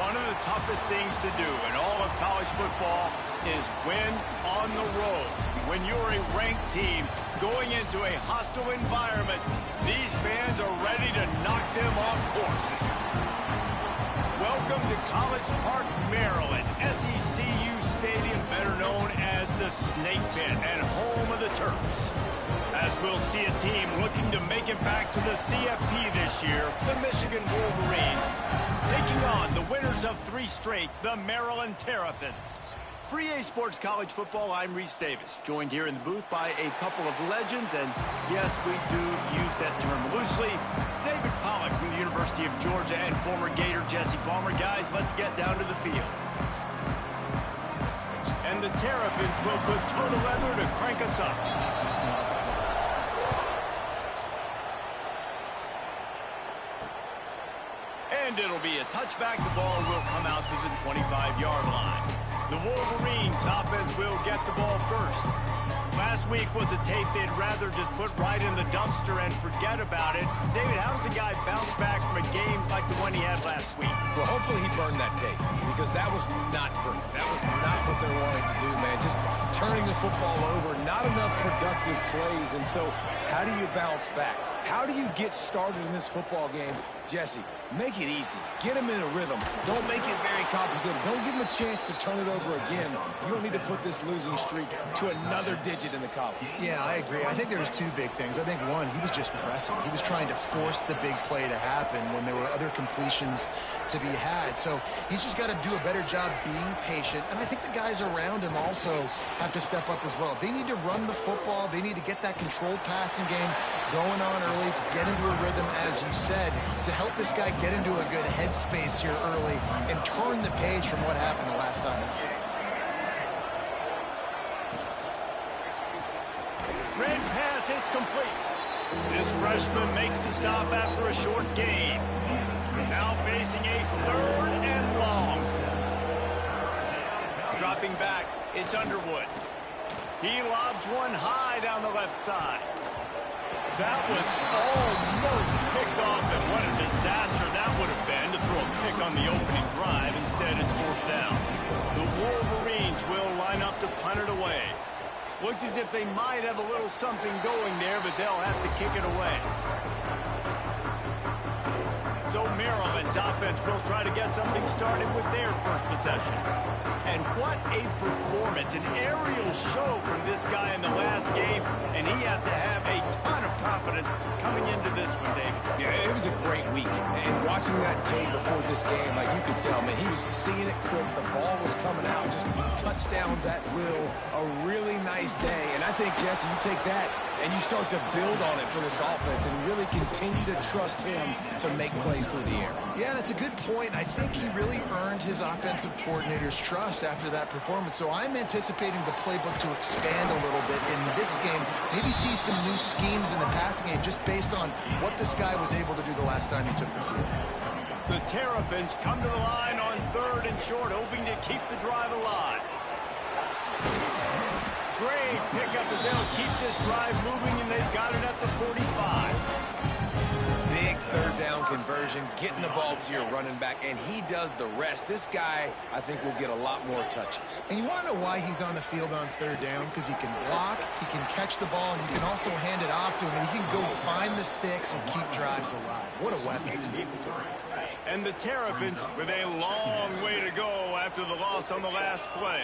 One of the toughest things to do in all of college football is win on the road. When you're a ranked team going into a hostile environment, these fans are ready to knock them off course. Welcome to College Park, Maryland, SECU Stadium, better known as the Snake Pit and home of the Terps. As we'll see a team looking to make it back to the CFB this year, the Michigan Wolverines, taking on the winners of 3 straight, the Maryland Terrapins. For EA Sports College Football, I'm Reese Davis, joined here in the booth by a couple of legends, and yes, we do use that term loosely. David Pollack from the University of Georgia and former Gator Jesse Palmer. Guys, let's get down to the field. And the Terrapins will put total leather to crank us up. And it'll be a touchback. The ball will come out to the 25-yard line. The Wolverines offense will get the ball first. Last week was a tape they'd rather just put right in the dumpster and forget about it. David, how does a guy bounce back from a game like the one he had last week? Well, hopefully he burned that tape, because that was not pretty. That was not what they're wanting to do, man. Just turning the football over, not enough productive plays. And so how do you bounce back? How do you get started in this football game? Jesse, make it easy. Get him in a rhythm. Don't make it very complicated. Don't give him a chance to turn it over again. You don't need to put this losing streak to another digit in the column. Yeah, I agree. I think there was 2 big things. I think one, he was just pressing. He was trying to force the big play to happen when there were other completions to be had. So he's just got to do a better job being patient. And I think the guys around him also have to step up as well. They need to run the football. They need to get that controlled passing game going on early to get into a rhythm, as you said, to help this guy get into a good headspace here early and turn the page from what happened the last time. Red pass, it's complete. This freshman makes the stop after a short gain. Now facing a 3rd and long. Dropping back, it's Underwood. He lobs one high down the left side. That was almost picked off, and what a disaster that would have been to throw a pick on the opening drive. Instead, it's 4th down. The Wolverines will line up to punt it away. Looks as if they might have a little something going there, but they'll have to kick it away. So Maryland's offense will try to get something started with their first possession. And what a performance, an aerial show from this guy in the last game, and he has to have a ton of confidence coming into this one, David. Yeah, it was a great week. And watching that tape before this game, like, you could tell, man, he was seeing it quick. The ball was coming out, just touchdowns at will. A really nice day. And I think, Jesse, you take that and you start to build on it for this offense and really continue to trust him to make plays through the air. Yeah, that's a good point. I think he really earned his offensive coordinator's trust after that performance. So I'm anticipating the playbook to expand a little bit in this game. Maybe see some new schemes in the passing game just based on what this guy was able to do the last time he took the field. The Terrapins come to the line on 3rd and short, hoping to keep the drive alive. Great pickup as they'll keep this drive moving, and they've got it at the 45. Big 3rd down conversion, getting the ball to your running back, and he does the rest. This guy, I think, will get a lot more touches. And you want to know why he's on the field on 3rd down? Because he can block, he can catch the ball, and you can also hand it off to him, and he can go find the sticks and keep drives alive. What a weapon. And the Terrapins with a long way to go after the loss on the last play.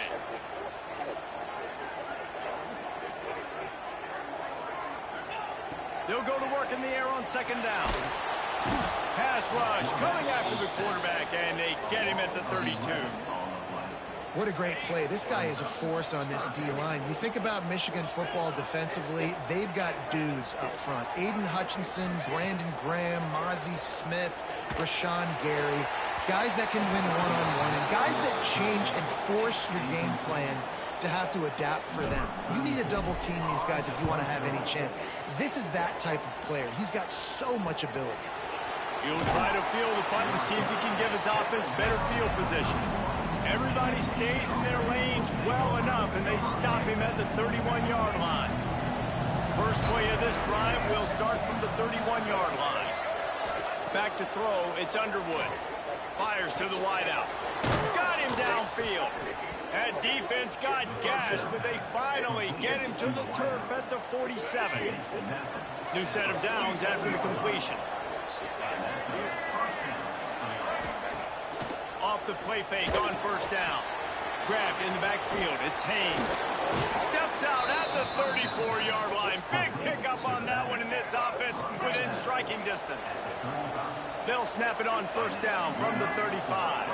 They'll go to work in the air on 2nd down. Pass rush coming after the quarterback, and they get him at the 32. What a great play. This guy is a force on this D-line. You think about Michigan football defensively, they've got dudes up front. Aiden Hutchinson, Brandon Graham, Mozzie Smith, Rashawn Gary. Guys that can win one-on-one, and guys that change and force your game plan to have to adapt for them. You need to double team these guys if you want to have any chance. This is that type of player. He's got so much ability. He'll try to field the punt and see if he can give his offense better field position. Everybody stays in their lanes well enough, and they stop him at the 31-yard line. First play of this drive will start from the 31-yard line. Back to throw, it's Underwood. Fires to the wideout. Got him downfield. That defense got gashed, but they finally get him to the turf at the 47. New set of downs after the completion. Off the play fake on first down. Grabbed in the backfield. It's Haynes. Steps out at the 34-yard line. Big pickup on that one in this offense within striking distance. They'll snap it on first down from the 35.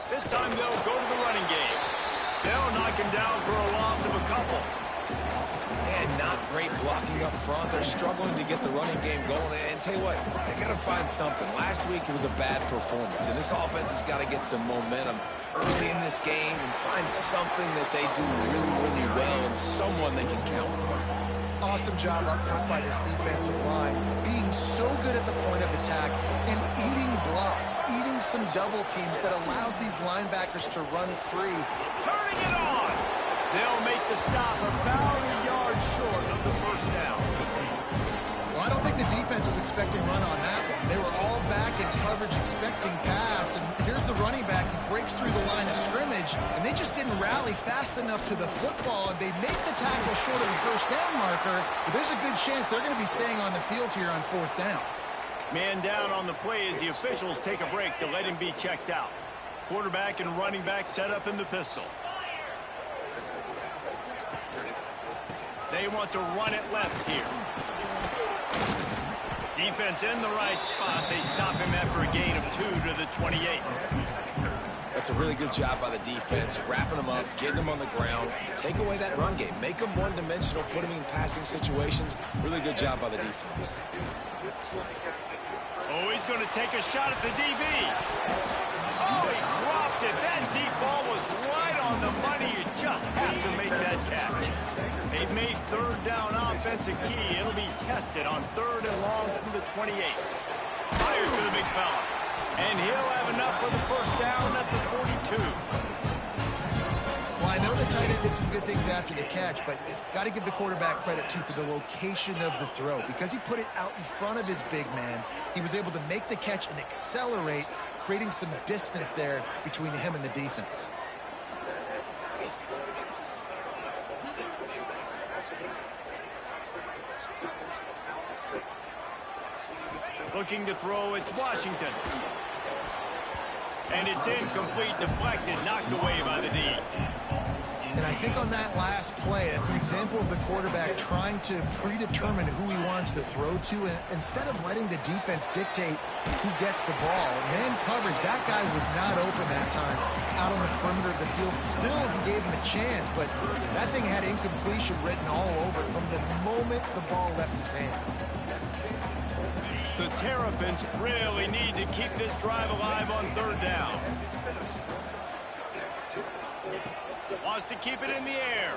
This time they'll go to the running game. They'll knock him down for a loss of a couple. And not great blocking up front. They're struggling to get the running game going. And tell you what, they got to find something. Last week it was a bad performance, and this offense has got to get some momentum early in this game and find something that they do really, really well and someone they can count on. Awesome job up front by this defensive line, being so good at the point of attack and eating blocks, eating some double teams that allows these linebackers to run free. Turning it on! They'll make the stop about a yard short of the first down. Well, I don't think the defense was expecting run on that one. They were all back in coverage expecting pass, and here's the running back who breaks through the line of scrimmage, and they just didn't rally fast enough to the football, and they make the tackle short of the first down marker, but there's a good chance they're going to be staying on the field here on fourth down. Man down on the play as the officials take a break to let him be checked out. Quarterback and running back set up in the pistol. They want to run it left here. Defense in the right spot. They stop him after a gain of 2 to the 28. That's a really good job by the defense, wrapping them up, getting them on the ground, take away that run game, make them one-dimensional, put them in passing situations. Really good job by the defense. Oh, he's going to take a shot at the DB. Oh, he dropped it. That deep ball was right on the money. You just have to make that catch. They've made third down offense a key. It'll be tested on third and long from the 28. Fires to the big fella. And he'll have enough for the first down at the 42. Well, I know the tight end did some good things after the catch, but got to give the quarterback credit, too, for the location of the throw. Because he put it out in front of his big man, he was able to make the catch and accelerate, creating some distance there between him and the defense. Looking to throw, it's Washington. And it's incomplete, deflected, knocked away by the D. And I think on that last play, it's an example of the quarterback trying to predetermine who he wants to throw to, and instead of letting the defense dictate who gets the ball. Man coverage, that guy was not open that time out on the perimeter of the field. Still, he gave him a chance, but that thing had incompletion written all over it from the moment the ball left his hand. The Terrapins really need to keep this drive alive on third down. Wants to keep it in the air.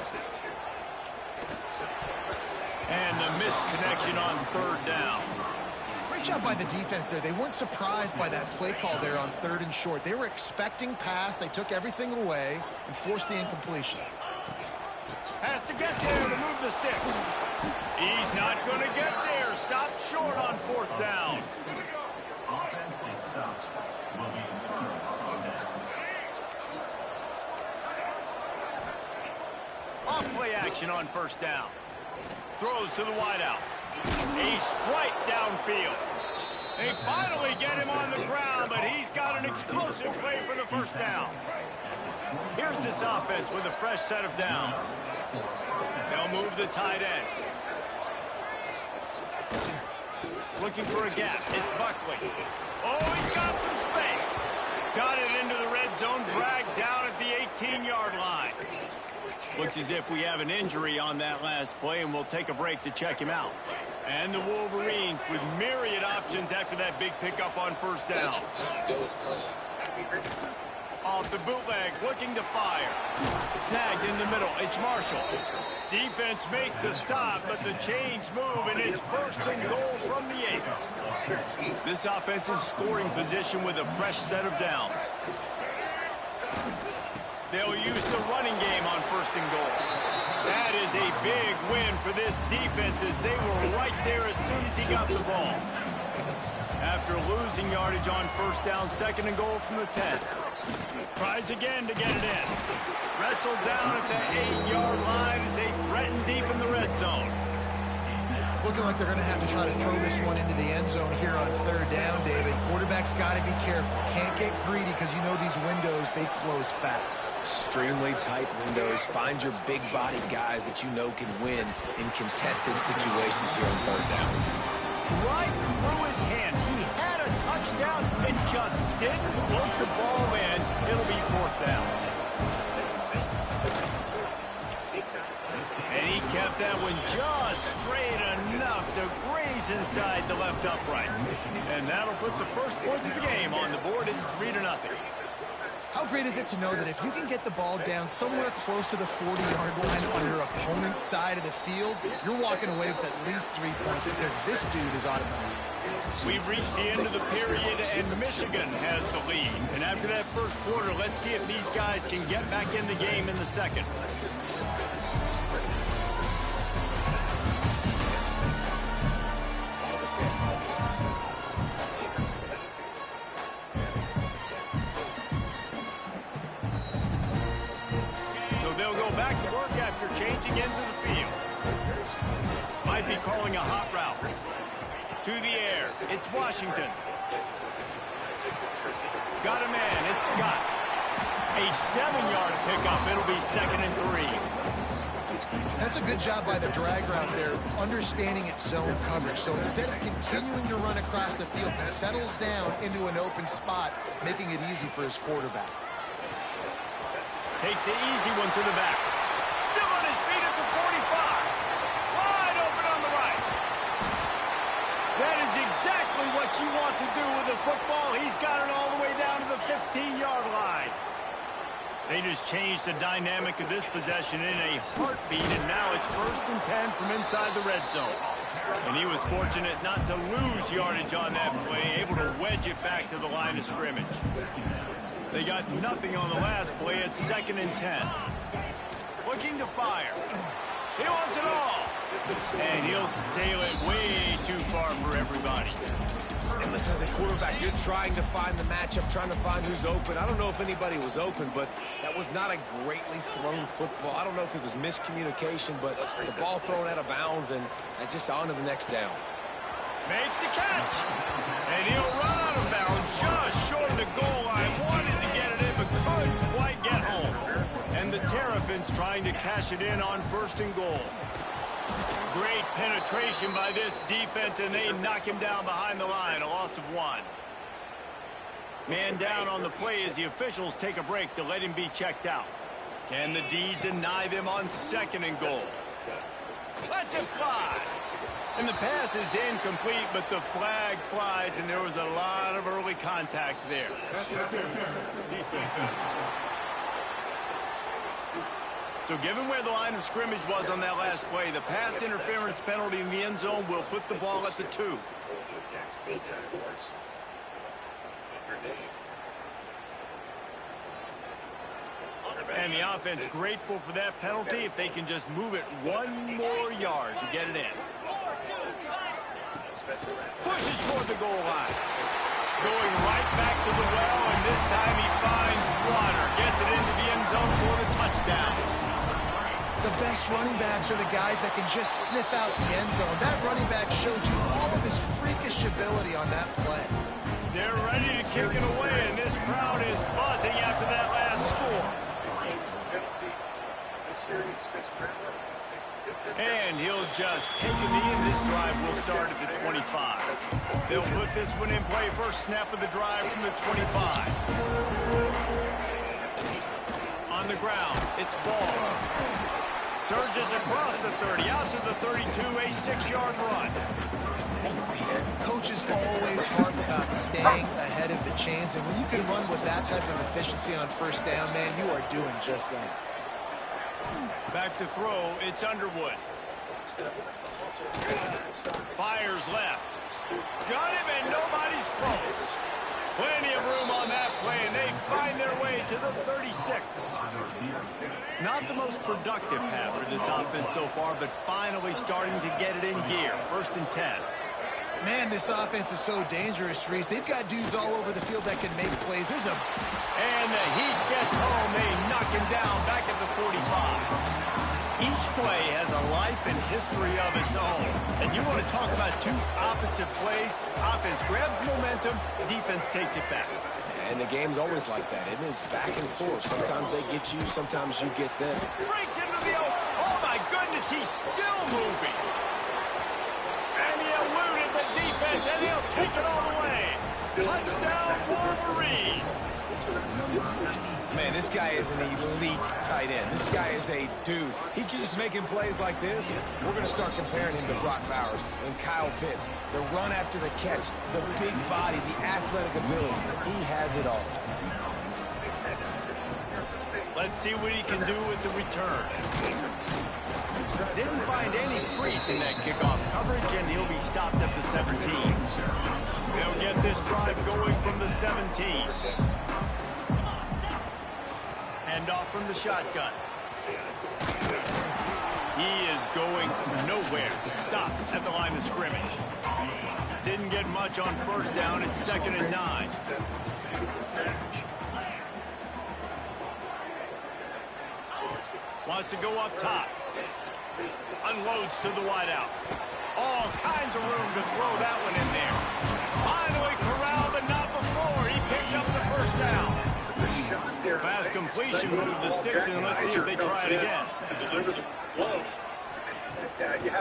And the misconnection on third down. Great job by the defense there. They weren't surprised by that play call there on third and short. They were expecting pass. They took everything away and forced the incompletion. Has to get there to move the sticks. He's not going to get there. Stopped short on fourth down. Off-play action on first down. Throws to the wideout. A strike downfield. They finally get him on the ground, but he's got an explosive play for the first down. Here's this offense with a fresh set of downs. They'll move the tight end. Looking for a gap. It's Buckley. Oh, he's got some space. Got it into the red zone, dragged down at the 18-yard line. Looks as if we have an injury on that last play, and we'll take a break to check him out. And the Wolverines with myriad options after that big pickup on first down. Off the bootleg, looking to fire. Snagged in the middle, it's Marshall. Defense makes a stop, but the chains move, and it's first and goal from the 8. This offense in scoring position with a fresh set of downs. They'll use the running game on first and goal. That is a big win for this defense as they were right there as soon as he got the ball. After losing yardage on first down, 2nd and goal from the 10. Tries again to get it in. Wrestled down at the 8-yard line as they threaten deep in the red zone. It's looking like they're going to have to try to throw this one into the end zone here on 3rd down, David. Quarterback's got to be careful. Can't get greedy because you know these windows, they close fast. Extremely tight windows. Find your big body guys that you know can win in contested situations here on 3rd down. Right through his hands. He had a touchdown and just didn't look the ball in. It'll be 4th down. And he kept that one just straight enough to graze inside the left upright. And that'll put the first points of the game on the board. It's 3-0. How great is it to know that if you can get the ball down somewhere close to the 40-yard line on your opponent's side of the field, you're walking away with at least 3 points because this dude is automatic. We've reached the end of the period, and Michigan has the lead. And after that first quarter, let's see if these guys can get back in the game in the second. They'll go back to work after changing into the field. Might be calling a hot route. To the air. It's Washington. Got a man. It's Scott. A 7-yard pickup. It'll be 2nd and 3. That's a good job by the drag route there, understanding its zone coverage. So instead of continuing to run across the field, he settles down into an open spot, making it easy for his quarterback. Takes the easy one to the back. Still on his feet at the 45. Wide open on the right. That is exactly what you want to do with the football. He's got it all the way down to the 15-yard line. They just changed the dynamic of this possession in a heartbeat, and now it's 1st and 10 from inside the red zone. And he was fortunate not to lose yardage on that play, able to wedge it back to the line of scrimmage. They got nothing on the last play. It's 2nd and 10. Looking to fire. He wants it all. And he'll sail it way too far for everybody. And listen, as a quarterback, you're trying to find the matchup, trying to find who's open. I don't know if anybody was open, but that was not a greatly thrown football. I don't know if it was miscommunication, but the ball thrown out of bounds and just on to the next down. Makes the catch. And he'll run out of bounds just short of the goal line. Wanted to get it in, but couldn't quite get home. And the Terrapins trying to cash it in on 1st and goal. Great penetration by this defense, and they knock him down behind the line. A loss of 1. Man down on the play as the officials take a break to let him be checked out. Can the D deny them on 2nd and goal? Lets it fly. And the pass is incomplete, but the flag flies, and there was a lot of early contact there. So given where the line of scrimmage was on that last play, the pass interference penalty in the end zone will put the ball at the 2. And the offense grateful for that penalty if they can just move it 1 more yard to get it in. Pushes toward the goal line. Going right back to the well, and this time he finds water. Gets it into the end zone for the touchdown. The best running backs are the guys that can just sniff out the end zone. That running back showed you all of his freakish ability on that play. They're ready to kick it away, and this crowd is buzzing after that last score. And he'll just take a knee, and this drive will start at the 25. They'll put this one in play. First snap of the drive from the 25. On the ground, it's Ball. Surges across the 30, out to the 32, a 6-yard run. Coaches always talk about staying ahead of the chains, and when you can run with that type of efficiency on 1st down, man, you are doing just that. Back to throw, it's Underwood. Fires left. Got him, and nobody's close. Plenty of room on that play, and they find their way to the 36. Not the most productive half for this offense so far, but finally starting to get it in gear. 1st and 10. Man, this offense is so dangerous, Reese. They've got dudes all over the field that can make plays. And the Heat gets home. They knock him down back at the 45. Each play has a life and history of its own. And you want to talk about two opposite plays. Offense grabs momentum, defense takes it back. And the game's always like that, isn't it? It's back and forth. Sometimes they get you, sometimes you get them. Breaks into the open. Oh, my goodness, he's still moving. And he eluded the defense, and he'll take it all the way. Touchdown, Wolverines. Man, this guy is an elite tight end. This guy is a dude. He keeps making plays like this. We're going to start comparing him to Brock Bowers and Kyle Pitts. The run after the catch, the big body, the athletic ability. He has it all. Let's see what he can do with the return. Didn't find any crease in that kickoff coverage, and he'll be stopped at the 17. They'll get this drive going from the 17. Hand off from the shotgun. He is going nowhere. Stop at the line of scrimmage. Didn't get much on first down. It's 2nd and 9. Wants to go up top. Unloads to the wideout. All kinds of room to throw that one in there. Finally corralled, but not before. He picks up the first down. Pass completion, move the sticks, and let's see if they try it again.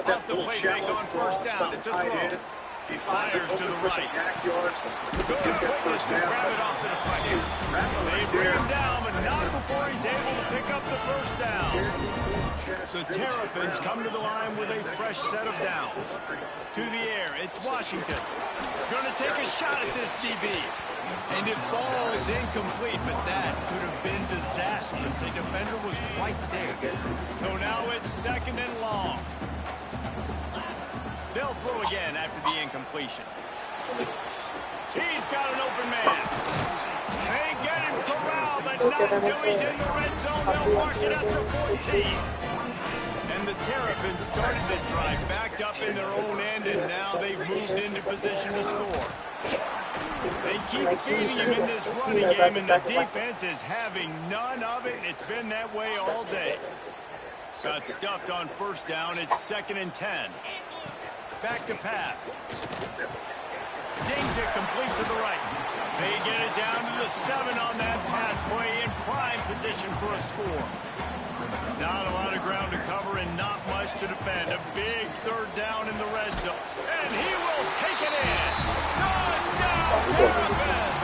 Off the play fake on first down. It's a throw. Fires to the right. Good quickness to grab it off the deflection. They bring him down, but not before he's able to pick up the first down. The Terrapins come to the line with a fresh set of downs. To the air, it's Washington. Going to take a shot at this DB. And it falls incomplete, but that could have been disastrous. The defender was right there. So now it's 2nd and long. They'll throw again after the incompletion. He's got an open man. They get him corralled, but not until he's in the red zone. They'll mark it at the 14. And the Terrapins started this drive backed up in their own end, and now they've moved into position to score. They keep feeding him in this running game, and the defense is having none of it. It's been that way all day. Got stuffed on first down. It's 2nd and 10. Back to pass. Zings it complete to the right. They get it down to the 7 on that pass play in prime position for a score. Not a lot of ground to cover and not much to defend. A big 3rd down in the red zone. And he will take it in. Touchdown, Terrapins!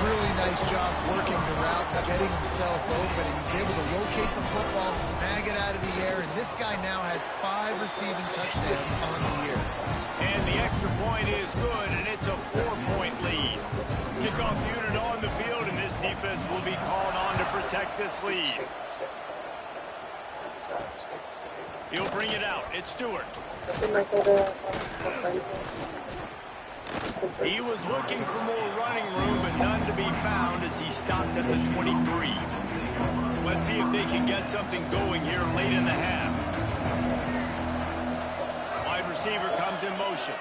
Really nice job working the route and getting himself open. He was able to locate the football, snag it out of the air, and this guy now has 5 receiving touchdowns on the year. And the extra point is good, and it's a 4-point lead. Kickoff unit on the field, and this defense will be called on to protect this lead. He'll bring it out. It's Stewart. He was looking for more running room, but none to be found as he stopped at the 23. Let's see if they can get something going here late in the half. Wide receiver comes in motion.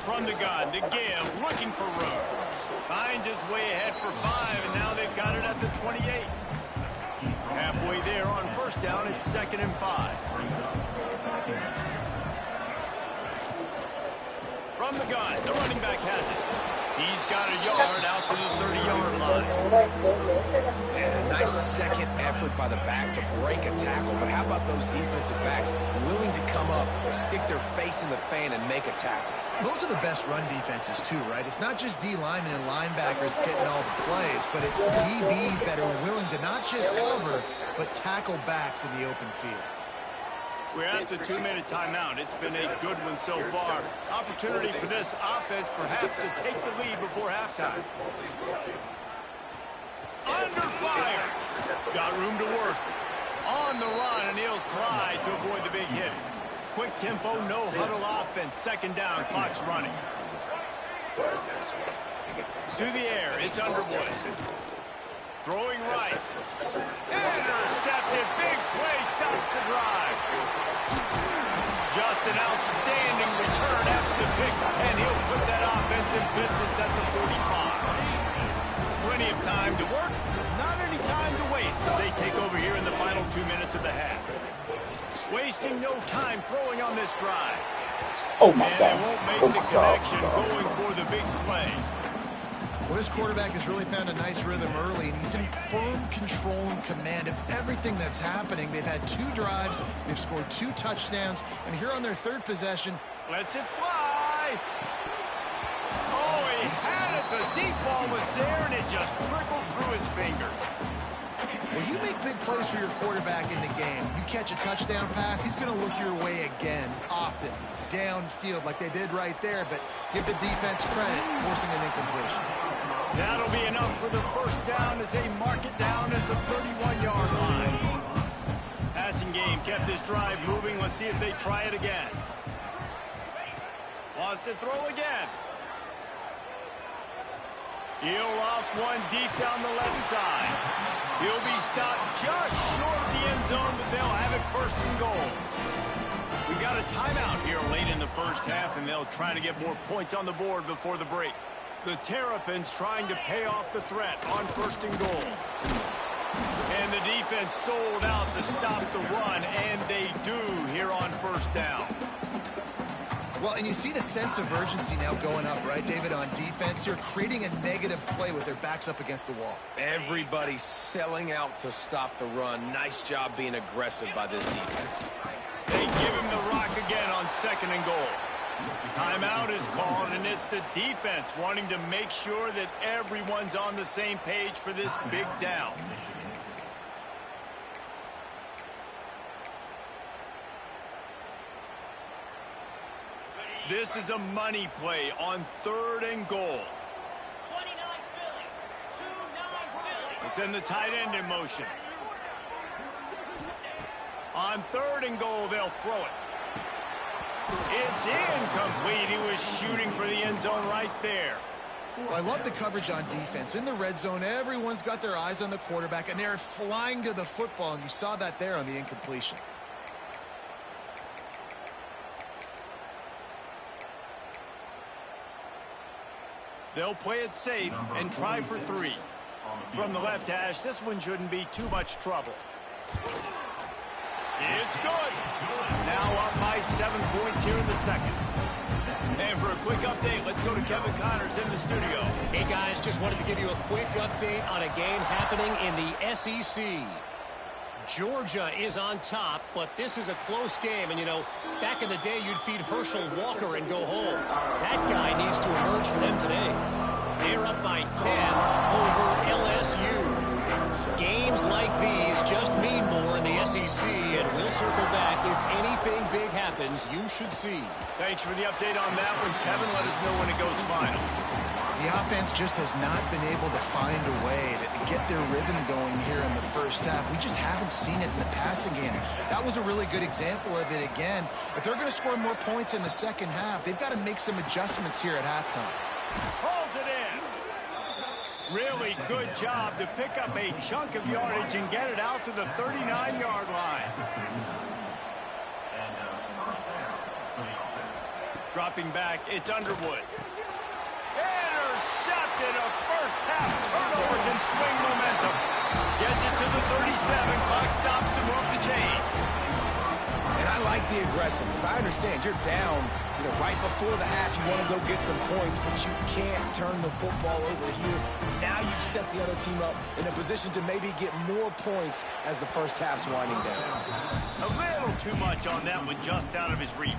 From the gun, the give, looking for room. Finds his way ahead for 5, and now they've got it at the 28. Halfway there on first down, it's 2nd and 5. From the gun, the running back has it. He's got a yard out to the 30-yard line. And a nice second effort by the back to break a tackle. But how about those defensive backs willing to come up, stick their face in the fan, and make a tackle? Those are the best run defenses, too, right? It's not just D linemen and linebackers getting all the plays, but it's DBs that are willing to not just cover, but tackle backs in the open field. We're at the 2-minute timeout. It's been a good one so far. Opportunity for this offense perhaps to take the lead before halftime. Under fire. Got room to work. On the run, and he'll slide to avoid the big hit. Quick tempo, no huddle offense. 2nd down, clock's running. To the air, it's Underwood. Throwing right. Intercepted. Big play stops the drive. Just an outstanding return after the pick, and he'll put that offense in business at the 45. Plenty of time to work, not any time to waste as they take over here in the final 2 minutes of the half. Wasting no time throwing on this drive. Oh my and God. they won't make Oh the my God. connection going for the big play. Well, this quarterback has really found a nice rhythm early, and he's in firm control and command of everything that's happening. They've had 2 drives, they've scored 2 touchdowns, and here on their 3rd possession, Lets it fly. Oh, he had it. The deep ball was there, and it just trickled through his fingers. well, you make big plays for your quarterback in the game. You catch a touchdown pass, he's going to look your way again, often, downfield like they did right there, but give the defense credit, forcing an incompletion. That'll be enough for the first down as they mark it down at the 31-yard line. Passing game kept this drive moving. Let's see if they try it again. Wants to throw again. He'll off one deep down the left side. He'll be stopped just short of the end zone, but they'll have it 1st and goal. We got a timeout here late in the first half, and they'll try to get more points on the board before the break. The Terrapins trying to pay off the threat on 1st and goal. And the defense sold out to stop the run, and they do here on 1st down. Well, and you see the sense of urgency now going up, right, David, on defense here, creating a negative play with their backs up against the wall. Everybody selling out to stop the run. Nice job being aggressive by this defense. They give him the rock again on 2nd and goal. Timeout is called, and it's the defense wanting to make sure that everyone's on the same page for this big down. This is a money play on 3rd and goal. They send the tight end in motion. On 3rd and goal, they'll throw it. It's incomplete. He was shooting for the end zone right there. Well, I love the coverage on defense. In the red zone, everyone's got their eyes on the quarterback, and they're flying to the football, and you saw that there on the incompletion. They'll play it safe and try for 3. From the left hash, this one shouldn't be too much trouble. It's good. Now up by 7 points here in the 2nd. And for a quick update, let's go to Kevin Connors in the studio. Hey, guys, just wanted to give you a quick update on a game happening in the SEC. Georgia is on top, but this is a close game. And, you know, back in the day, you'd feed Herschel Walker and go home. That guy needs to emerge for them today. They're up by 10 over LSU. Games like these just mean more in the SEC, and we'll circle back. If anything big happens, you should see. Thanks for the update on that one, Kevin. Let us know when it goes final. The offense just has not been able to find a way to get their rhythm going here in the first half. We just haven't seen it in the passing game. That was a really good example of it again. If they're going to score more points in the second half, they've got to make some adjustments here at halftime. Pulls it in. Really good job to pick up a chunk of yardage and get it out to the 39-yard line. Dropping back, it's Underwood. Intercepted. A first half turnover can swing momentum. Gets it to the 37. Clock stops to move the chains. And I like the aggressiveness. I understand you're down, you know, right before the half. You want to go get some points, but you can't turn the football over here. Now you've set the other team up in a position to maybe get more points as the first half's winding down. A little too much on that one, just out of his reach.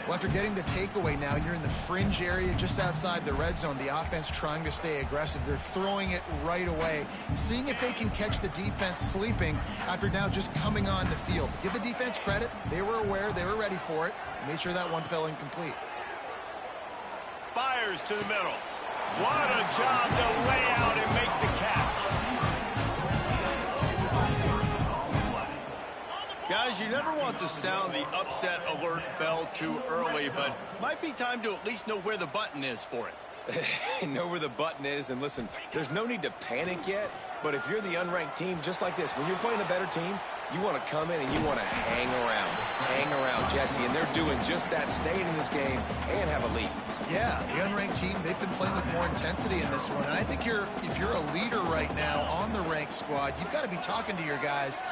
Well, after getting the takeaway now, you're in the fringe area just outside the red zone. The offense trying to stay aggressive. They're throwing it right away, seeing if they can catch the defense sleeping after now just coming on the field. Give the defense credit. They were aware. They were ready for it. Made sure that one fell incomplete. Fires to the middle. What a job to lay out and make the catch. Guys, you never want to sound the upset alert bell too early, but might be time to at least know where the button is for it. Know where the button is, and listen, there's no need to panic yet. But if you're the unranked team, just like this, when you're playing a better team, you want to come in and you want to hang around Jesse. And they're doing just that, staying in this game and have a lead. Yeah, the unranked team, they've been playing with more intensity in this one. And I think if you're a leader right now on the ranked squad, you've got to be talking to your guys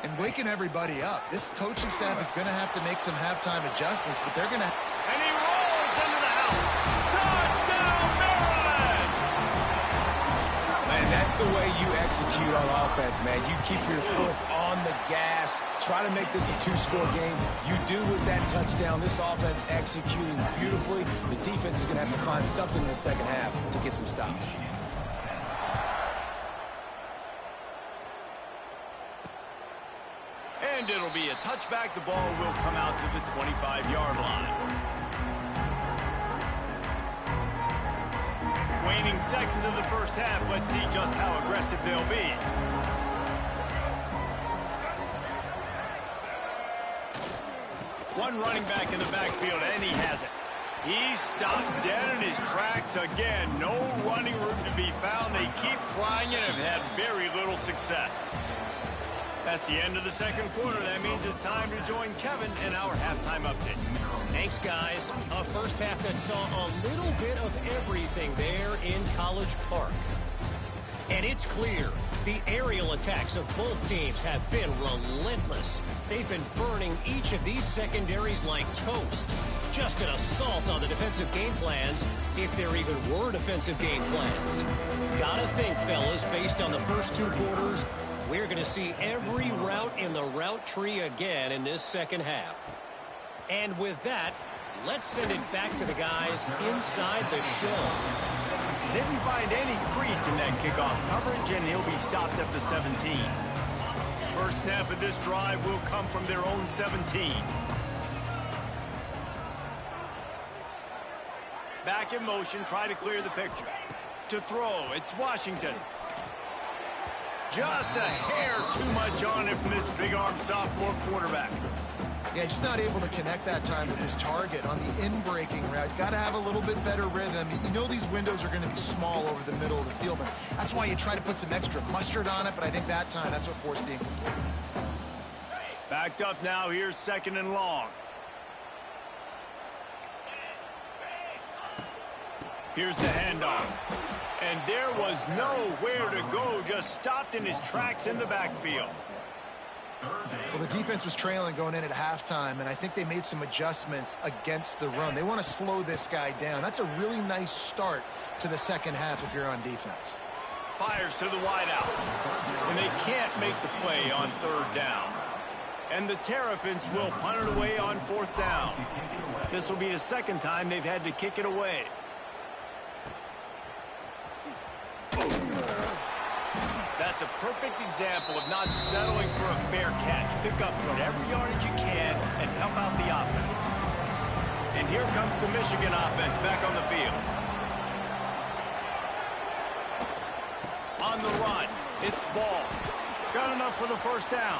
and waking everybody up. This coaching staff is going to have to make some halftime adjustments, but they're going to... And he rolls into the house. Touchdown, Maryland! Man, that's the way you execute on offense, man. You keep your foot on the gas. Try to make this a two-score game. You do with that touchdown. This offense executing beautifully. The defense is going to have to find something in the second half to get some stops. And it'll be a touchback. The ball will come out to the 25-yard line. Waning seconds of the first half. Let's see just how aggressive they'll be. One running back in the backfield, and he has it. He stopped dead in his tracks again. No running room to be found. They keep trying it and have had very little success. That's the end of the second quarter. That means it's time to join Kevin in our halftime update. Thanks, guys. A first half that saw a little bit of everything there in College Park. And it's clear the aerial attacks of both teams have been relentless. They've been burning each of these secondaries like toast. Just an assault on the defensive game plans, if there even were defensive game plans. Gotta think, fellas, based on the first two quarters, we're going to see every route in the route tree again in this second half. And with that, let's send it back to the guys inside the shell. Didn't find any crease in that kickoff coverage, and he'll be stopped at the 17. First snap of this drive will come from their own 17. Back in motion, try to clear the picture. To throw, it's Washington. Just a hair too much on it from this big-arm sophomore quarterback. Yeah, just not able to connect that time with his target on the in-breaking route. Got to have a little bit better rhythm. You know these windows are going to be small over the middle of the field, and that's why you try to put some extra mustard on it, but I think that time, that's what forced the incomplete. Backed up now, here's second and long. Here's the handoff. And there was nowhere to go, just stopped in his tracks in the backfield. Well, the defense was trailing going in at halftime, and I think they made some adjustments against the run. They want to slow this guy down. That's a really nice start to the second half if you're on defense. Fires to the wideout. And they can't make the play on third down. And the Terrapins will punt it away on fourth down. This will be the second time they've had to kick it away. That's a perfect example of not settling for a fair catch. Pick up whatever yardage you can and help out the offense. And here comes the Michigan offense back on the field. On the run, it's Ball. Got enough for the first down.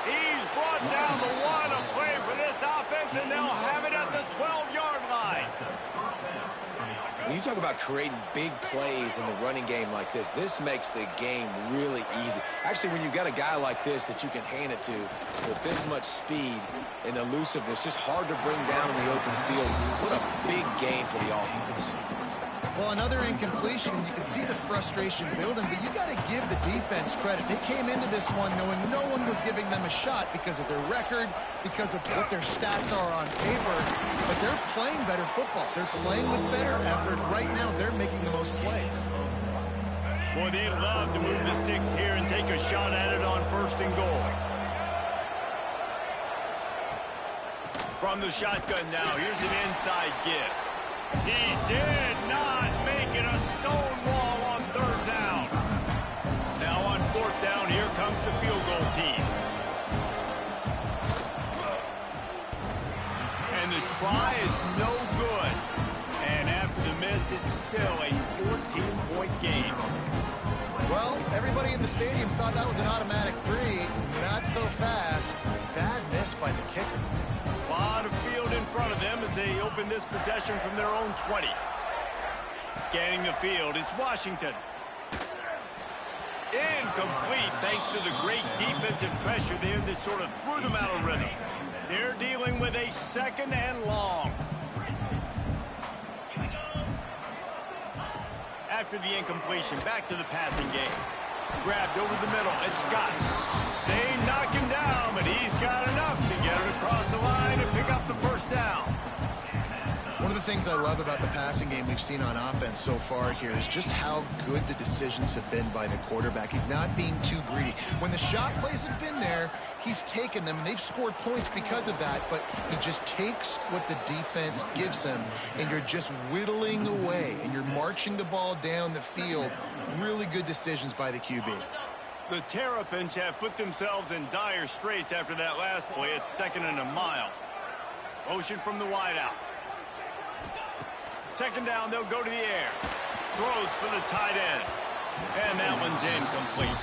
He's brought down the one, a play for this offense, and they'll have it at the 12-yard line. When you talk about creating big plays in the running game like this makes the game really easy. Actually, when you've got a guy like this that you can hand it to with this much speed and elusiveness, just hard to bring down in the open field. What a big game for the offense. Well, another incompletion, and you can see the frustration building, but you got to give the defense credit. They came into this one knowing no one was giving them a shot because of their record, because of what their stats are on paper, but they're playing better football. They're playing with better effort. Right now, they're making the most plays. Boy, they'd love to move the sticks here and take a shot at it on first and goal. From the shotgun now, here's an inside give. He did not make it a stone wall on third down. Now on fourth down, here comes the field goal team. And the try is no good. And after the miss, it's still a 14-point game. Well, everybody in the stadium thought that was an automatic three. Not so fast. Bad miss by the kicker. A lot of field in front of them as they open this possession from their own 20. Scanning the field, it's Washington. Incomplete thanks to the great defensive pressure there that sort of threw them out of rhythm. They're dealing with a 2nd and long. After the incompletion, back to the passing game. Grabbed over the middle, it's Scott. They knock him down, but he's got enough to get it across the line and pick up the first down. One of the things I love about the passing game we've seen on offense so far here is just how good the decisions have been by the quarterback. He's not being too greedy. When the shot plays have been there, he's taken them, and they've scored points because of that, but he just takes what the defense gives him, and you're just whittling away, and you're marching the ball down the field. Really good decisions by the QB. The Terrapins have put themselves in dire straits after that last play. It's 2nd and a mile. Motion from the wideout. 2nd down, they'll go to the air. Throws for the tight end. And that one's incomplete.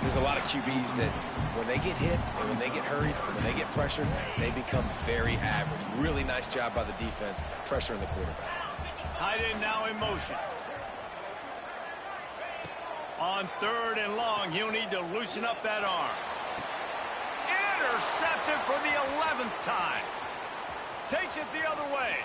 There's a lot of QBs that when they get hit and when they get hurried and when they get pressured, they become very average. Really nice job by the defense pressuring the quarterback. Tight end now in motion. On 3rd and long, he'll need to loosen up that arm. Intercepted for the 11th time. Takes it the other way.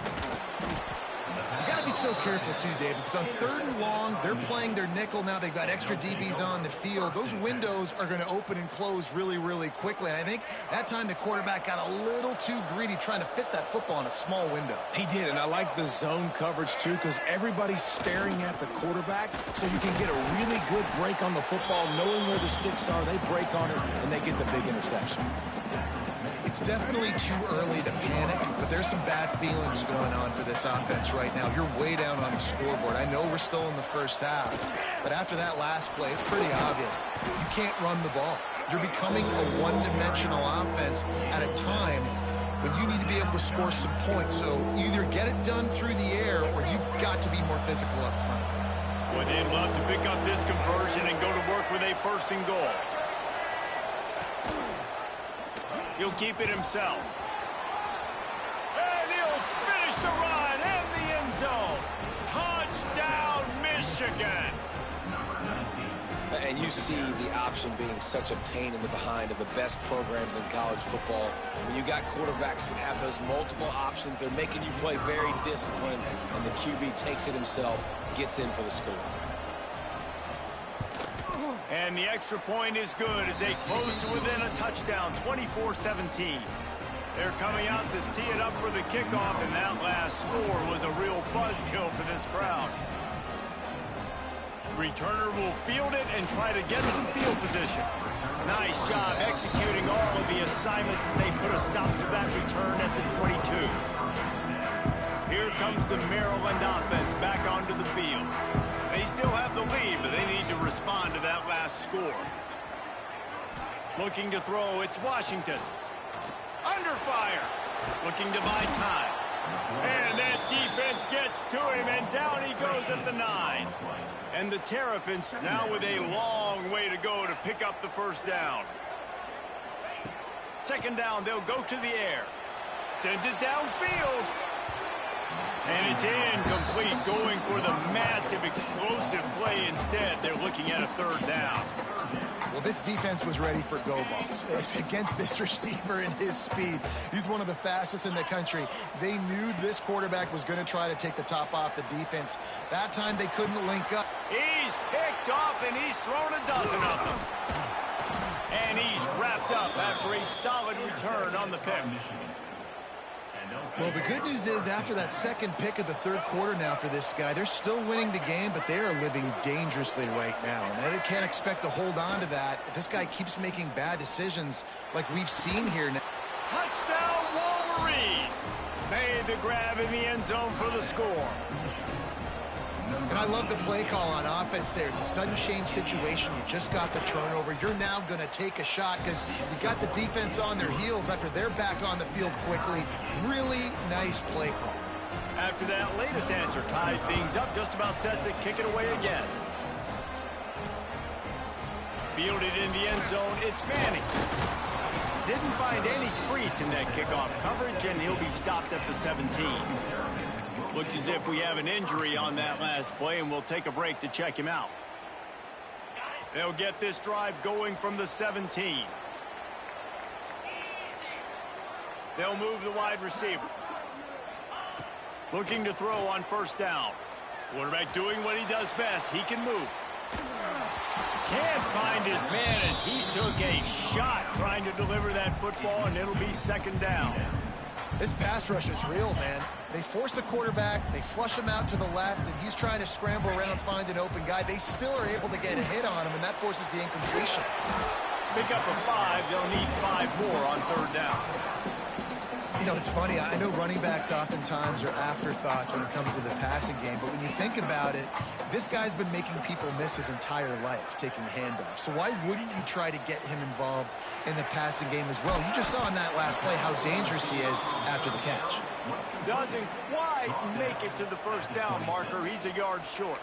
You got to be so careful, too, Dave, because on 3rd and long, they're playing their nickel now. They've got extra DBs on the field. Those windows are going to open and close really, really quickly. And I think that time the quarterback got a little too greedy trying to fit that football in a small window. He did, and I like the zone coverage, too, because everybody's staring at the quarterback, so you can get a really good break on the football, knowing where the sticks are. They break on it, and they get the big interception. It's definitely too early to panic, but there's some bad feelings going on for this offense right now. You're way down on the scoreboard. I know we're still in the first half, but after that last play, it's pretty obvious. You can't run the ball. You're becoming a one-dimensional offense at a time when you need to be able to score some points. So either get it done through the air or you've got to be more physical up front. Boy, they'd love to pick up this conversion and go to work with a 1st and goal. He'll keep it himself. And he'll finish the run in the end zone. Touchdown, Michigan. And you see the option being such a pain in the behind of the best programs in college football. When you got quarterbacks that have those multiple options, they're making you play very disciplined, and the QB takes it himself, gets in for the score. And the extra point is good as they close to within a touchdown, 24-17. They're coming out to tee it up for the kickoff, and that last score was a real buzzkill for this crowd. Returner will field it and try to get some field position. Nice job executing all of the assignments as they put a stop to that return at the 22. Here comes the Maryland offense back onto the field. They still have the lead, but they need to respond to that last score. Looking to throw, it's Washington. Under fire. Looking to buy time. And that defense gets to him, and down he goes at the 9. And the Terrapins now with a long way to go to pick up the first down. 2nd down, they'll go to the air. Sends it downfield. And it's incomplete, going for the massive explosive play instead. They're looking at a 3rd down. Well, this defense was ready for go balls. Against this receiver and his speed, he's one of the fastest in the country. They knew this quarterback was going to try to take the top off the defense. That time they couldn't link up. He's picked off, and he's thrown a dozen of them. And he's wrapped up after a solid return on the pick. Well, the good news is after that 2nd pick of the 3rd quarter now for this guy, they're still winning the game, but they are living dangerously right now. And they can't expect to hold on to that if this guy keeps making bad decisions like we've seen here now. Touchdown, Wolverines! Made the grab in the end zone for the score. And I love the play call on offense there. It's a sudden change situation. You just got the turnover. You're now going to take a shot because you got the defense on their heels after they're back on the field quickly. Really nice play call. After that latest answer tied things up, just about set to kick it away again. Fielded in the end zone, it's Manning. Didn't find any crease in that kickoff coverage, and he'll be stopped at the 17. Looks as if we have an injury on that last play, and we'll take a break to check him out. They'll get this drive going from the 17. They'll move the wide receiver. Looking to throw on first down. Quarterback doing what he does best. He can move. Can't find his man as he took a shot trying to deliver that football, and it'll be second down. This pass rush is real, man. They force the quarterback, they flush him out to the left, and he's trying to scramble around, find an open guy. They still are able to get a hit on him, and that forces the incompletion. Pick up a 5. They'll need 5 more on third down. You know, it's funny. I know running backs oftentimes are afterthoughts when it comes to the passing game, but when you think about it, this guy's been making people miss his entire life taking handoffs. So why wouldn't you try to get him involved in the passing game as well? You just saw in that last play how dangerous he is after the catch. Doesn't quite make it to the first down marker. He's a yard short.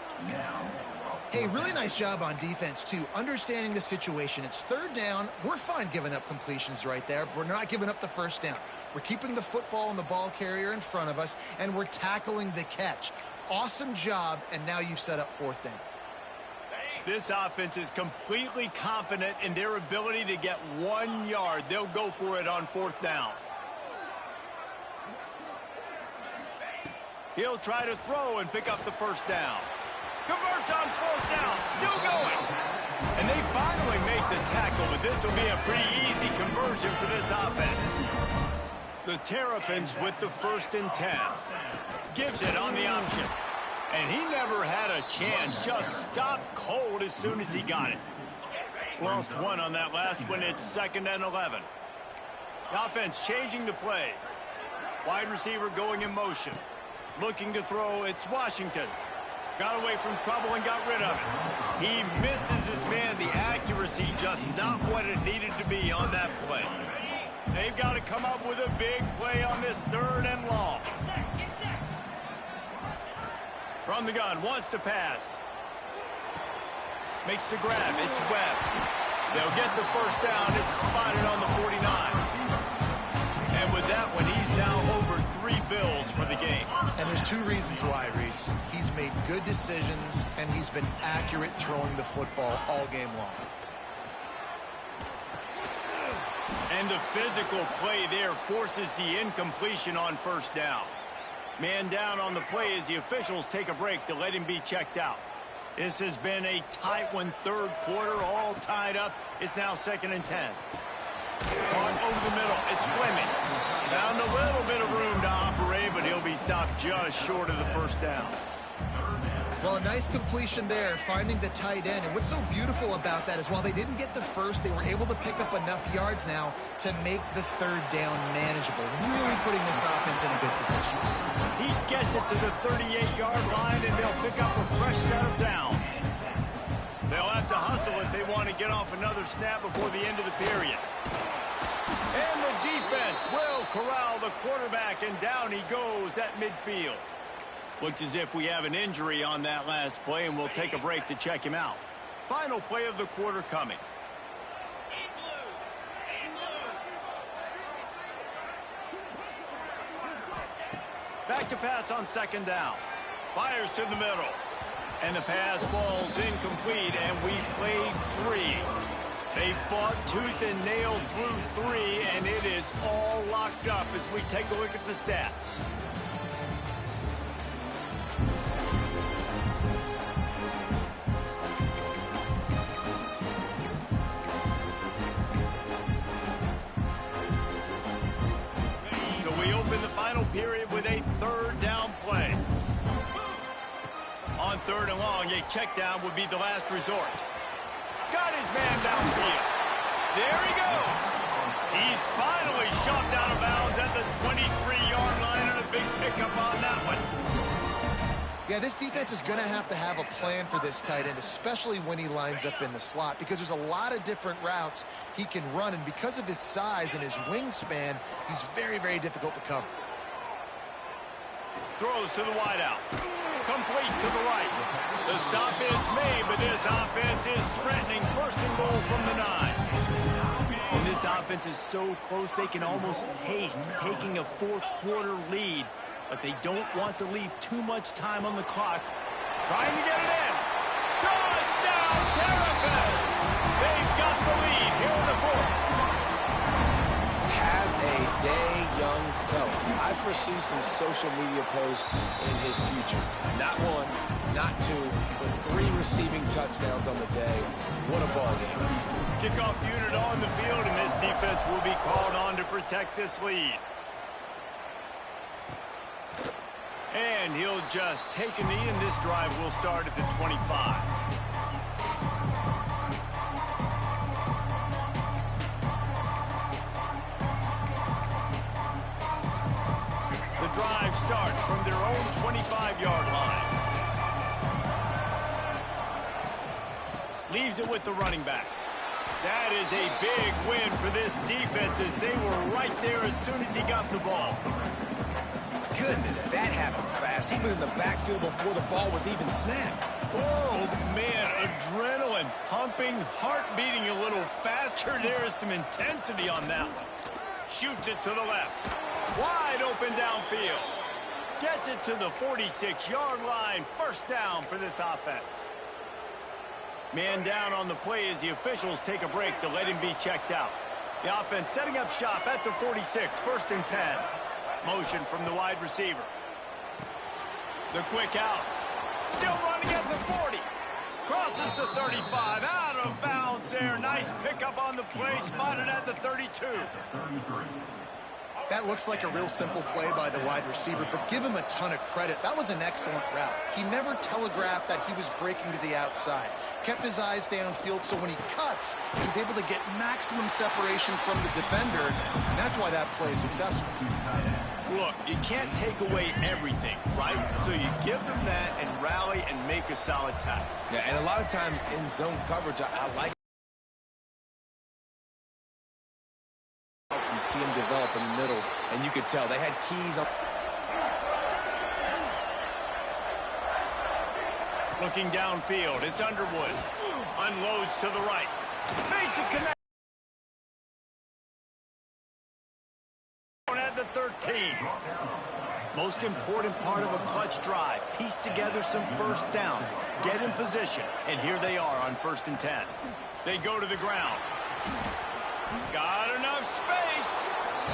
Hey, really nice job on defense, too, understanding the situation. It's third down. We're fine giving up completions right there, but we're not giving up the first down. We're keeping the football and the ball carrier in front of us, and we're tackling the catch. Awesome job, and now you've set up fourth down. This offense is completely confident in their ability to get 1 yard. They'll go for it on fourth down. He'll try to throw and pick up the first down. Converts on fourth down. Still going. And they finally make the tackle, but this will be a pretty easy conversion for this offense. The Terrapins with the 1st and 10. Gives it on the option. And he never had a chance. Just stopped cold as soon as he got it. Lost 1 on that last one. It's 2nd and 11. The offense changing the play. Wide receiver going in motion. Looking to throw. It's Washington. Got away from trouble and got rid of it. He misses his man. The accuracy just not what it needed to be on that play. They've got to come up with a big play on this 3rd and long. From the gun, wants to pass. Makes the grab. It's Webb. They'll get the first down. It's spotted on the 49. And with that one, he's now over 3 bills for the game. And there's 2 reasons why, Reese. He's made good decisions, and he's been accurate throwing the football all game long. And the physical play there forces the incompletion on first down. Man down on the play as the officials take a break to let him be checked out. This has been a tight one, 3rd quarter, all tied up. It's now 2nd and 10. Caught over the middle. It's Fleming. Found a little bit of room to operate, but he'll be stopped just short of the first down. Well, a nice completion there, finding the tight end. And what's so beautiful about that is while they didn't get the first, they were able to pick up enough yards now to make the 3rd down manageable. Really putting this offense in a good position. He gets it to the 38-yard line, and they'll pick up a fresh set of downs. They'll have to hustle if they want to get off another snap before the end of the period. And the defense will corral the quarterback, and down he goes at midfield. Looks as if we have an injury on that last play, and we'll take a break to check him out. Final play of the quarter coming. Back to pass on 2nd down. Fires to the middle. And the pass falls incomplete, and we've played 3. They fought tooth and nail through 3, and it is all locked up as we take a look at the stats. So we open the final period with a 3rd down play. On 3rd and long, a check down would be the last resort. Got his man downfield. There he goes. He's finally shoved out of bounds at the 23-yard line, and a big pickup on that one. Yeah, this defense is going to have a plan for this tight end, especially when he lines up in the slot, because there's a lot of different routes he can run, and because of his size and his wingspan, he's very, very difficult to cover. Throws to the wideout. Complete to the right. The stop is made, but this offense is threatening 1st and goal from the 9. And this offense is so close they can almost taste taking a 4th quarter lead, but they don't want to leave too much time on the clock. Trying to get it in. Touchdown, Terrapins! They've got the lead here in the fourth. Have a day, young fella. I foresee some social media posts in his future. Not one, not two, but 3 receiving touchdowns on the day. What a ball game. Kickoff unit on the field, and this defense will be called on to protect this lead. And he'll just take a knee, and this drive will start at the 25. The drive starts from their own 25-yard line. Leaves it with the running back. That is a big win for this defense as they were right there as soon as he got the ball. Goodness, that happened fast. He was in the backfield before the ball was even snapped. Oh, man, adrenaline pumping, heart beating a little faster. There is some intensity on that one. Shoots it to the left. Wide open downfield. Gets it to the 46-yard line. First down for this offense. Man down on the play as the officials take a break to let him be checked out. The offense setting up shop at the 46, 1st and 10. Motion from the wide receiver. The quick out. Still running at the 40. Crosses the 35. Out of bounds there. Nice pickup on the play. Spotted at the 32. That looks like a real simple play by the wide receiver, but give him a ton of credit. That was an excellent route. He never telegraphed that he was breaking to the outside. Kept his eyes downfield, so when he cuts, he's able to get maximum separation from the defender, and that's why that play is successful. Look, you can't take away everything, right? So you give them that and rally and make a solid tackle. Yeah, and a lot of times in zone coverage, I like and see him develop in the middle, and you could tell they had keys on. Looking downfield, it's Underwood. Unloads to the right. Makes a connect. At the 13. Most important part of a clutch drive. Piece together some first downs. Get in position. And here they are on 1st and 10. They go to the ground. Got enough space.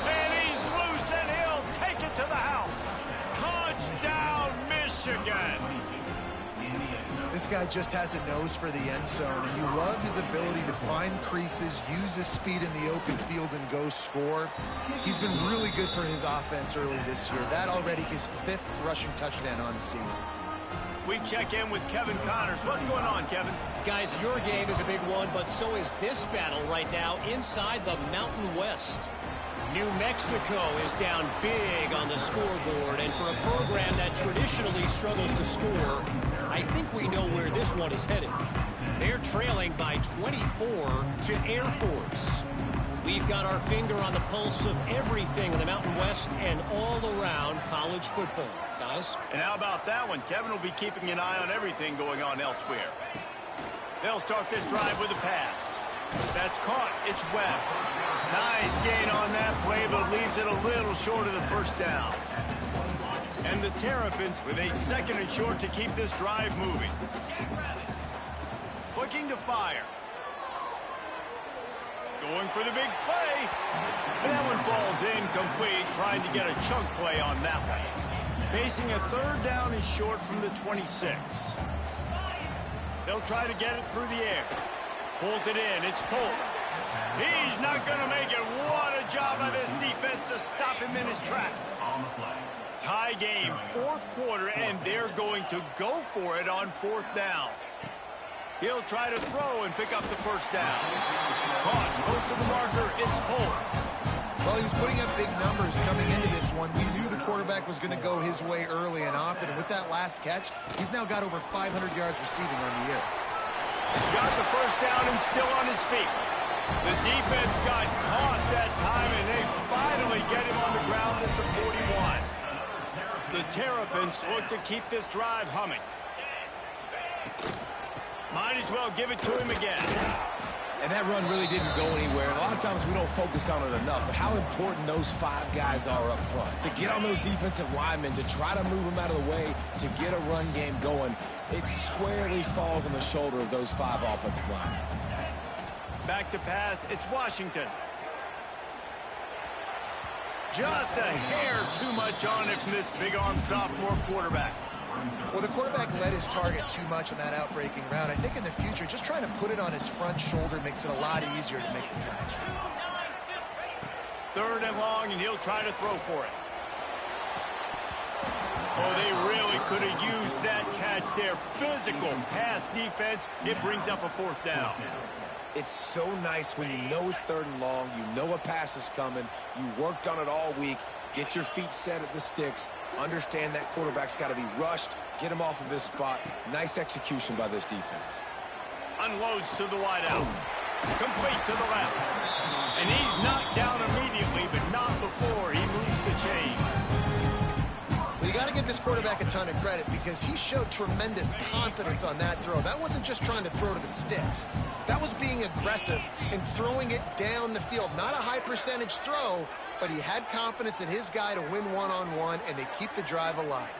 And he's loose, and he'll take it to the house. Touchdown, Michigan. This guy just has a nose for the end zone, and you love his ability to find creases, use his speed in the open field, and go score. He's been really good for his offense early this year. That already his 5th rushing touchdown on the season. We check in with Kevin Connors. What's going on, Kevin? Guys, your game is a big one, but so is this battle right now inside the Mountain West. New Mexico is down big on the scoreboard, and for a program that traditionally struggles to score, I think we know where this one is headed. They're trailing by 24 to Air Force. We've got our finger on the pulse of everything in the Mountain West and all around college football. Guys? And how about that one? Kevin will be keeping an eye on everything going on elsewhere. They'll start this drive with a pass. That's caught. It's Webb. Nice gain on that play, but leaves it a little short of the first down. And the Terrapins with a 2nd and short to keep this drive moving. Looking to fire. Going for the big play. And that one falls incomplete, trying to get a chunk play on that one. Facing a 3rd down and short from the 26. They'll try to get it through the air. Pulls it in. It's Polk. He's not going to make it. What a job by this defense to stop him in his tracks. Tie game, 4th quarter, and they're going to go for it on 4th down. He'll try to throw and pick up the first down. Caught close to the marker. It's Polk. Well, he was putting up big numbers coming into this one. We knew the quarterback was going to go his way early and often. And with that last catch, he's now got over 500 yards receiving on the year. Got the first down and still on his feet. The defense got caught that time, and they finally get him on the ground at the 41. The Terrapins look to keep this drive humming. Might as well give it to him again. And that run really didn't go anywhere. And a lot of times we don't focus on it enough, but how important those 5 guys are up front. To get on those defensive linemen, to try to move them out of the way, to get a run game going, it squarely falls on the shoulder of those 5 offensive linemen. Back to pass, it's Washington. Just a hair too much on it from this big-arm sophomore quarterback. Well, the quarterback led his target too much on that outbreaking route. I think in the future, just trying to put it on his front shoulder makes it a lot easier to make the catch. 3rd and long, and he'll try to throw for it. Oh, they really could have used that catch there. Physical pass defense. It brings up a 4th down. It's so nice when you know it's 3rd and long, you know a pass is coming, you worked on it all week, get your feet set at the sticks, understand that quarterback's got to be rushed, get him off of his spot. Nice execution by this defense. Unloads to the wideout. Complete to the left. And he's knocked down immediately, but not before he moves the chains. Well, you got to give this quarterback a ton of credit because he showed tremendous confidence on that throw. That wasn't just trying to throw to the sticks. That was being aggressive and throwing it down the field. Not a high percentage throw, but he had confidence in his guy to win one-on-one, and they keep the drive alive.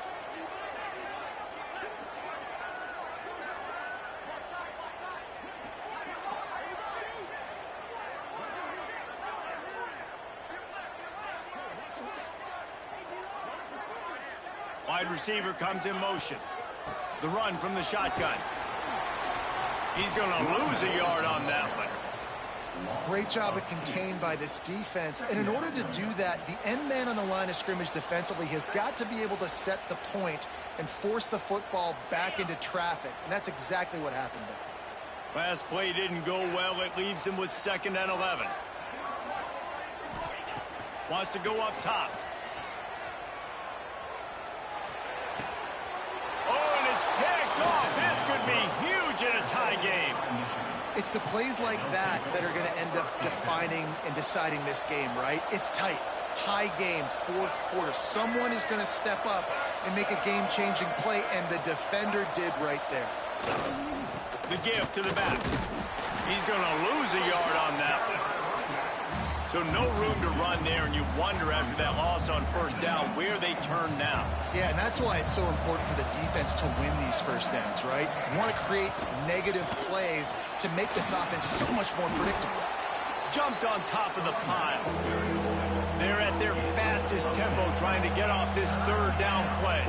Wide receiver comes in motion. The run from the shotgun. He's going to lose a yard on that one. Great job of contained by this defense. And in order to do that, the end man on the line of scrimmage defensively has got to be able to set the point and force the football back into traffic. And that's exactly what happened there. Last play didn't go well. It leaves him with 2nd and 11. Wants to go up top. Oh, and it's picked off. This could be huge in a tie game. It's the plays like that that are going to end up defining and deciding this game, right? It's tight. Tie game, 4th quarter. Someone is going to step up and make a game-changing play, and the defender did right there. The give to the back. He's going to lose a yard on that one. So no room to run there, and you wonder after that loss on 1st down where they turn now. Yeah, and that's why it's so important for the defense to win these 1st downs, right? You want to create negative plays to make this offense so much more predictable. Jumped on top of the pile. They're at their fastest tempo trying to get off this 3rd down play.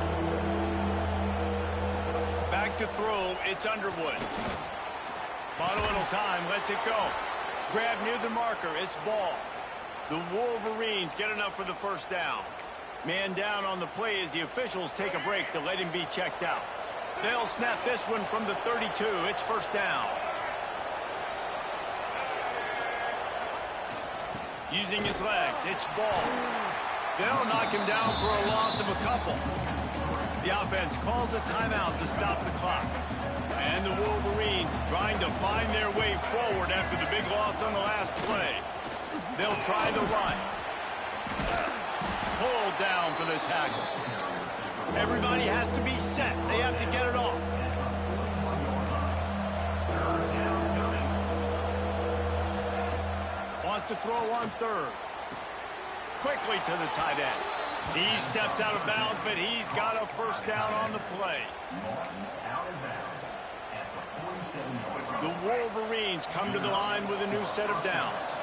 Back to throw, it's Underwood. Bought a little time, lets it go. Grab near the marker, it's ball. The Wolverines get enough for the 1st down. Man down on the play as the officials take a break to let him be checked out. They'll snap this one from the 32. It's 1st down. Using his legs, it's ball. They'll knock him down for a loss of a couple. The offense calls a timeout to stop the clock. And the Wolverines trying to find their way forward after the big loss on the last play. They'll try the run. Pulled down for the tackle. Everybody has to be set. They have to get it off. Wants to throw on 3rd. Quickly to the tight end. He steps out of bounds, but he's got a 1st down on the play. The Wolverines come to the line with a new set of downs.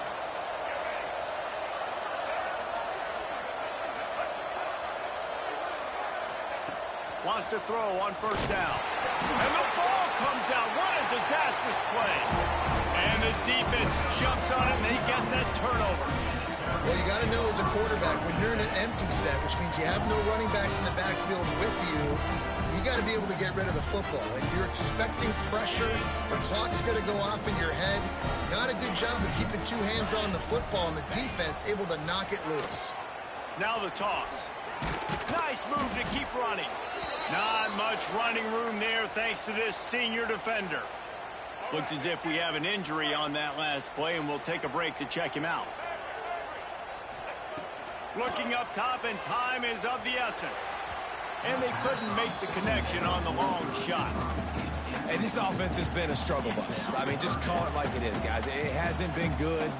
Wants to throw on 1st down. And the ball comes out. What a disastrous play. And the defense jumps on it, and they get that turnover. Well, you got to know as a quarterback, when you're in an empty set, which means you have no running backs in the backfield with you, you got to be able to get rid of the football. If you're expecting pressure, the clock's going to go off in your head. Not a good job of keeping 2 hands on the football, and the defense able to knock it loose. Now the toss. Nice move to keep running. Not much running room there thanks to this senior defender. Looks as if we have an injury on that last play, and we'll take a break to check him out. Looking up top, and time is of the essence. And they couldn't make the connection on the long shot. And this offense has been a struggle bus. I mean, just call it like it is, guys. It hasn't been good,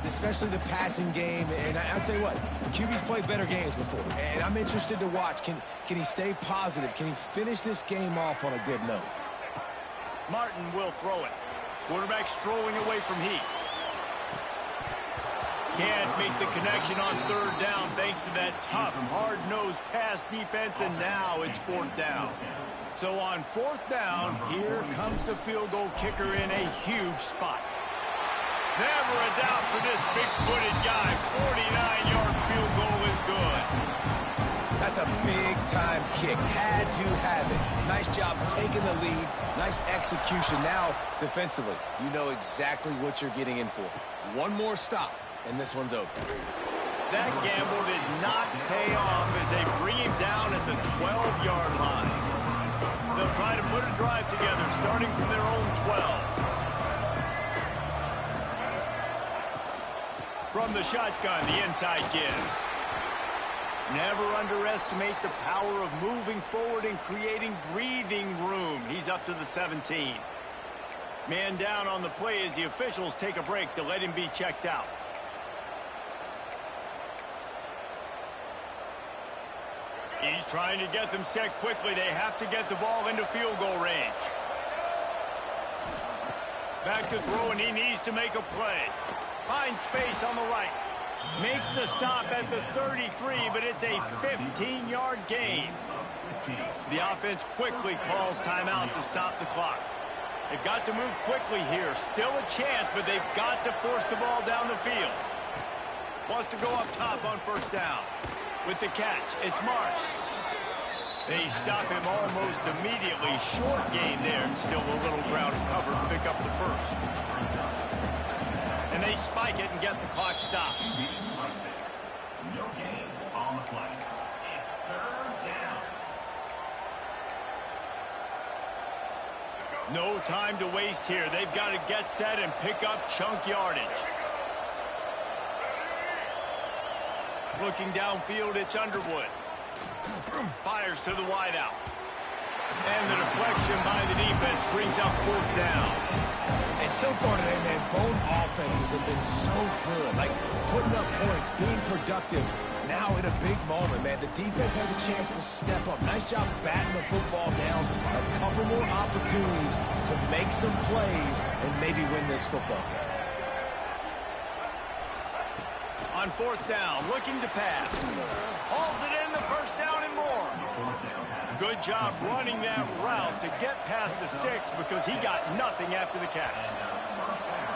especially the passing game. And I'll tell you what, QB's played better games before. And I'm interested to watch. Can he stay positive? Can he finish this game off on a good note? Martin will throw it. Quarterback strolling away from heat. Can't make the connection on third down thanks to that tough, hard-nosed pass defense, and now it's fourth down. So on fourth down, here comes the field goal kicker in a huge spot. Never a doubt for this big-footed guy. 49-yard field goal is good. That's a big-time kick. Had to have it. Nice job taking the lead. Nice execution. Now, defensively, you know exactly what you're getting in for. One more stop, and this one's over. That gamble did not pay off as they bring him down at the 12-yard line. They'll try to put a drive together, starting from their own 12. From the shotgun, the inside give. Never underestimate the power of moving forward and creating breathing room. He's up to the 17. Man down on the play as the officials take a break to let him be checked out. He's trying to get them set quickly. They have to get the ball into field goal range. Back to throw, and he needs to make a play. Finds space on the right. Makes the stop at the 33, but it's a 15-yard gain. The offense quickly calls timeout to stop the clock. They've got to move quickly here. Still a chance, but they've got to force the ball down the field. Wants to go up top on first down. With the catch, it's Marsh. They stop him almost immediately. Short gain there. Still a little ground to cover to pick up the first. And they spike it and get the clock stopped. No gain on the play. It's third down. No time to waste here. They've got to get set and pick up chunk yardage. Looking downfield, it's Underwood. Fires to the wideout. And the deflection by the defense brings up fourth down. And so far today, man, both offenses have been so good. Like, putting up points, being productive. Now in a big moment, man, the defense has a chance to step up. Nice job batting the football down. A couple more opportunities to make some plays and maybe win this football game. On fourth down, looking to pass. Hauls it in, the first down and more. Good job running that route to get past the sticks because he got nothing after the catch.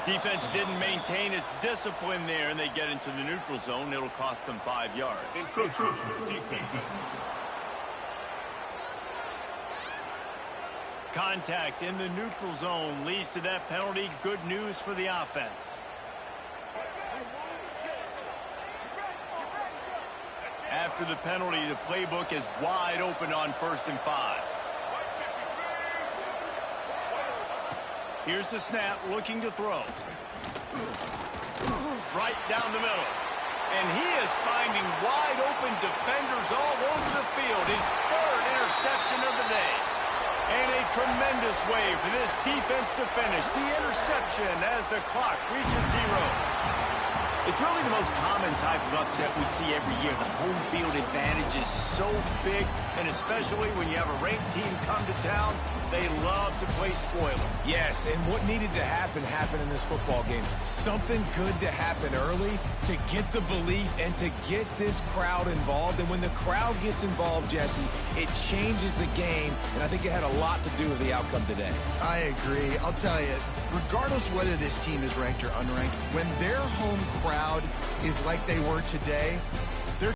Defense didn't maintain its discipline there, and they get into the neutral zone. It'll cost them 5 yards. Contact in the neutral zone leads to that penalty. Good news for the offense. After the penalty, the playbook is wide open on 1st and 5. Here's the snap, looking to throw. Right down the middle. And he is finding wide open defenders all over the field. His 3rd interception of the day. And a tremendous way for this defense to finish. The interception as the clock reaches 0. It's really the most common type of upset we see every year. The home field advantage is so big, and especially when you have a ranked team come to town, they love to play spoiler. Yes, and what needed to happen happened in this football game. Something good to happen early to get the belief and to get this crowd involved. And when the crowd gets involved, Jesse, it changes the game, and I think it had a lot to do with the outcome today. I agree. I'll tell you, regardless whether this team is ranked or unranked, when their home crowd is like they were today,